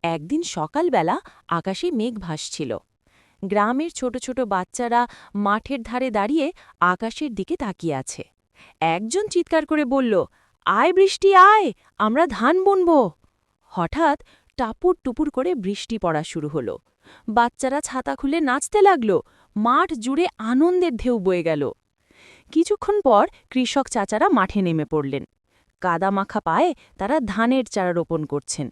একদিন সকালবেলা আকাশে মেঘ ভাসছিল। গ্রামের ছোট ছোট বাচ্চারা মাঠের ধারে দাঁড়িয়ে আকাশের দিকে তাকিয়ে আছে। একজন চিৎকার করে বলল, আয় বৃষ্টি আয়, আমরা ধান বুনব। হঠাৎ টাপুর টুপুর করে বৃষ্টি পড়া শুরু হলো। বাচ্চারা ছাতা খুলে নাচতে লাগল। মাঠ জুড়ে আনন্দের ঢেউ বয়ে গেল। কিছুক্ষণ পর কৃষক চাচারা মাঠে নেমে পড়লেন। কাদামাখা পায়ে তারা ধানের চারা রোপণ করছেন।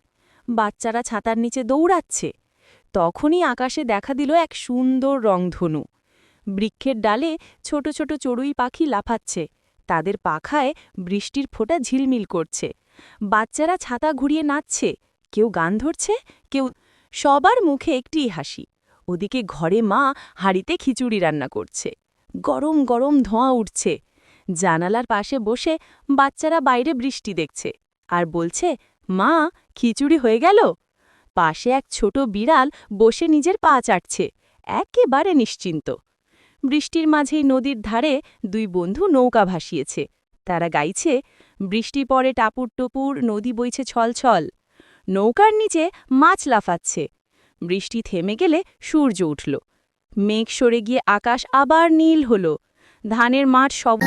বাচ্চারা ছাতার নিচে দৌড়াচ্ছে। তখনই আকাশে দেখা দিল এক সুন্দর রংধনু। বৃক্ষের ডালে ছোট ছোট চড়ুই পাখি লাফাচ্ছে। তাদের পাখায় বৃষ্টির ফোঁটা ঝিলমিল করছে। বাচ্চারা ছাতা ঘুরিয়ে নাচছে, কেউ গান ধরছে, কেউ সবার মুখে একটিই হাসি। ওদিকে ঘরে মা হাঁড়িতে খিচুড়ি রান্না করছে। গরম গরম ধোঁয়া উঠছে। জানালার পাশে বসে বাচ্চারা বাইরে বৃষ্টি দেখছে আর বলছে, মা, খিচুড়ি হয়ে গেল। পাশে এক ছোট বিড়াল বসে নিজের পা চাটছে, একেবারে নিশ্চিন্ত। বৃষ্টির মাঝেই নদীর ধারে দুই বন্ধু নৌকা ভাসিয়েছে। তারা গাইছে, বৃষ্টি পড়ে টাপুর টুপুর, নদী বইছে ছলছল। নৌকার নিচে মাছ লাফাচ্ছে। বৃষ্টি থেমে গেলে সূর্য উঠল। মেঘ সরে গিয়ে আকাশ আবার নীল হল। ধানের মাঠ সব